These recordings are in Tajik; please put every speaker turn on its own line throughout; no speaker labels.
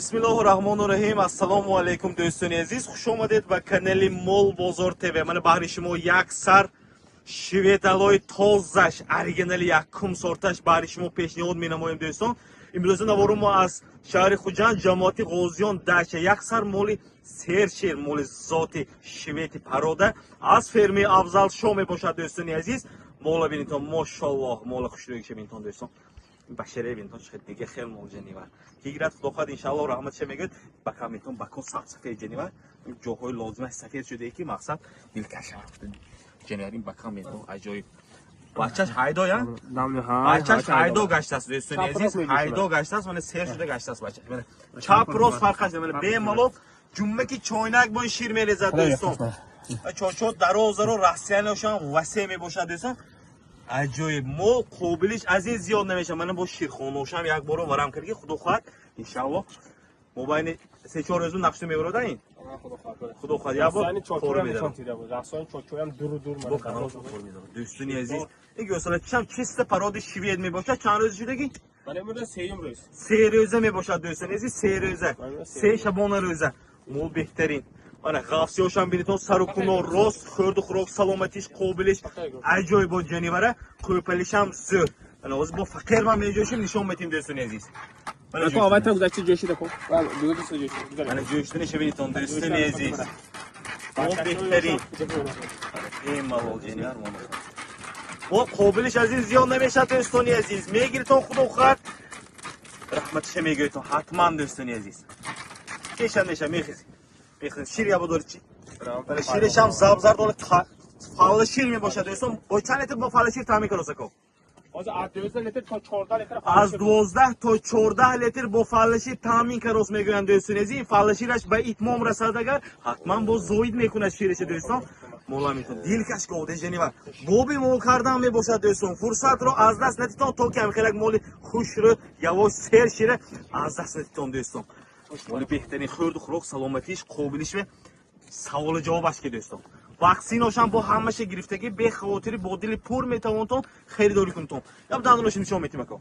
Bismillahirrahmanirrahim. Assalomu alaykum do'stlar aziz. Xush omaded va kanali Mol Bozor TV. Mana bag'ri shimo yak sar shvetaloy tozash original yakum sortash bag'ri shimo peshniyod menamoyim do'ston. Imroza navorum mo az shahri Xujan jamoati G'oziyon dasha yak sar moли sershir moли zoti shveti paroda az fermi afzal shome boshad do'stlar aziz. Mola binton mashalloh mola xushro'yish binton do'ston. بشری بینتون شد دیگه خیلی مول جنیور گیرات خدا انشالله رحمت شه میگه بکامیتون بکو صاف سفید جنیور جوهای لازمه سفید شده ای که مقصد دلکش جنیورین بکامیتون عجایب بچه‌ش هایدو یا بچه‌ش هایدو گشته است دوستان عزیز هایدو گشته است من سر شده گشته است بچه چاپ روز فرق است من به مالو جمعه کی چوینک با شیر میریزد دوستان چوچو درازرو راسیانشان واسه می باشد دوستان عجایب مول قابلش عزیز زیاد نمیشه من با شیرخانوشم یک بار ورم کردی خدا خواهد ان شاء الله مبین 3-4 روز نقشه میبرد این خدا خواهد یا با فور میدم
راسان چوچوام دور
با کانال فور میدم دوستانی عزیز این مثلا چم چیست پراد شوید میباشه چند روز شدگی
من امروز روز
3 روزه میباشه دوستانی عزیز 3 روزه 3 شبانه روزه مول بهترین ana g'afsiyosham biniton sarukuno rost xurdu xuroq salomatиш qobilish ajoyib bo janivara qo'palisham zo'r ana o'zi bu faqir va mejoshim nishon metim do'stlar aziz
mana ko avata guzashti jo'shida ko va do'stlar jo'shida
ana jo'shtini biniton do'stlar aziz bu behtarin ey malol janivar bu qobilish aziz ziyon namishat do'stlar aziz megirton xudo xat rahmat shemegayton hatman do'stlar aziz keshanesha mexiz بخیر شیر یا بدار چی؟ شیرش هم زبزر داره فال شیر می باشه دوستان با چند لیتر با فال شیر تعمیر کنه سکو از 12 تا 14 لیتر با فال شیر تعمیر کنه میگن دوستان این فال شیرش به اتمام رسد اگر حتما با زوید میکنه شیرش دوستان مولا میتونه دیلکش گوده جنیور بوبی مول کردن می باشه دوستان فرصت رو از دست ندیتون تو کم خیلی مولی خوش رو یواش سر شیره از دست ندیتون دوستان ولی بهترین خورد و خوراک سلامتیش قابلیش و سوال جوابش که دوستان واکسیناش هم با همش گرفتگی به خاطر با دل پر میتوانتون خریداری کنتون یا دندونش نشون میتیم مکو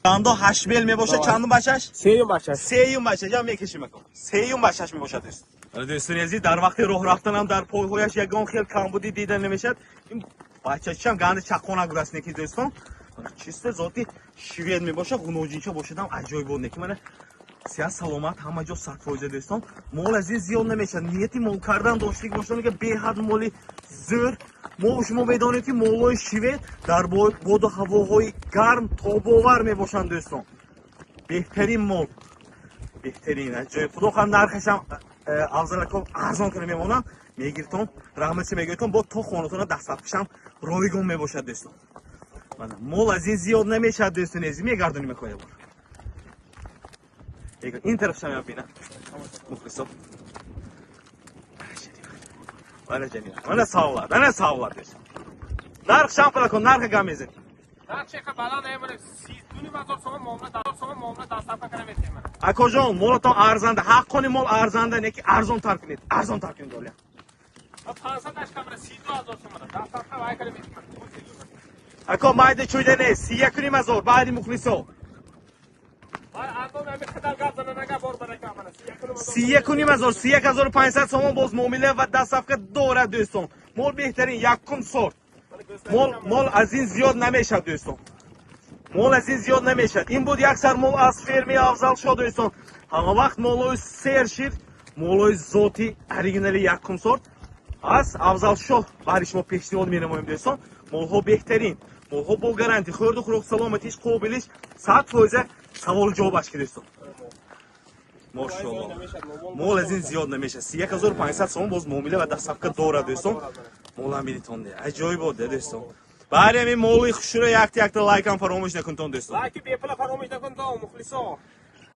دندو 8 بیل می باشه چندم بچش 3 بچش یا میکشی مکو 3 بچش می باشه دوست ولی دوستان عزیز در وقت راه رفتن هم در پایهایش یگان خیلی کمبودی دیدن نمیشد این بچه‌ش هم گند چقونه گرسنه کی دوستان چیست ذاتی شوید می باشه غنوجینچا باشدم عجایب بود نکی من سیاست سلامت همه جا 100% دوستان مال از این زیاد نمیشه نیتی مال کردن داشتید باشن که به حد مالی زور ما شما بدانید که مالای شیوه در باد و هواهای گرم تا باور میباشن دوستان بهترین مال بهترین جای خدا خواهد نرخش هم افضل کم ارزان کنه میمونم میگیرتون رحمتی میگیرتون با تا خانتون دست پیشم رایگان میباشد دوستان مال از این زیاد نمیشه دوستان ازی میگردونی میکنه این طرف شما بینا مخلصو من ساولا دیش نرخ شام پلا کن نرخ گامیزه
نرخ که بالا نمیره 32 بازار شما معامله دست کنه میتیم
اکو جان مولتون ارزنده حق کنی مول ارزنده نه که ارزان تر کنید دولیا
500 اش کامره 32000 شما دست وای کنه میتیم
اکو مایده چویده نه 31 مزور بعدی مخلصو 31,500 سوم باز معامله و دستافک دوره دوستان مال بهترین یکم سورت مال از این زیاد نمیشه دوستان مال از این زیاد نمیشه این بود یک سر مال از فرمی افضل شد دوستان همه وقت مالای سرشیر مالای ذاتی اوریجینال یکم سورت از افضل شد برای شما پیشنهاد می‌نمایم دوستان مالها بهترین مالها با گارانتی خورد و خوراک سلامتیش قابلیش 100% سوال جوابش که دوستان ماشاءالله مال از این زیاد نمیشه 31,500 سوم باز معامله و دستافک دوره دوستان مال هم بیدیتون ده عجایب بوده دوستان برای همین مالی خوش رو یک لایک هم فراموش نکنتون دوستان
لایک بی پلا فراموش نکنتون مخلصا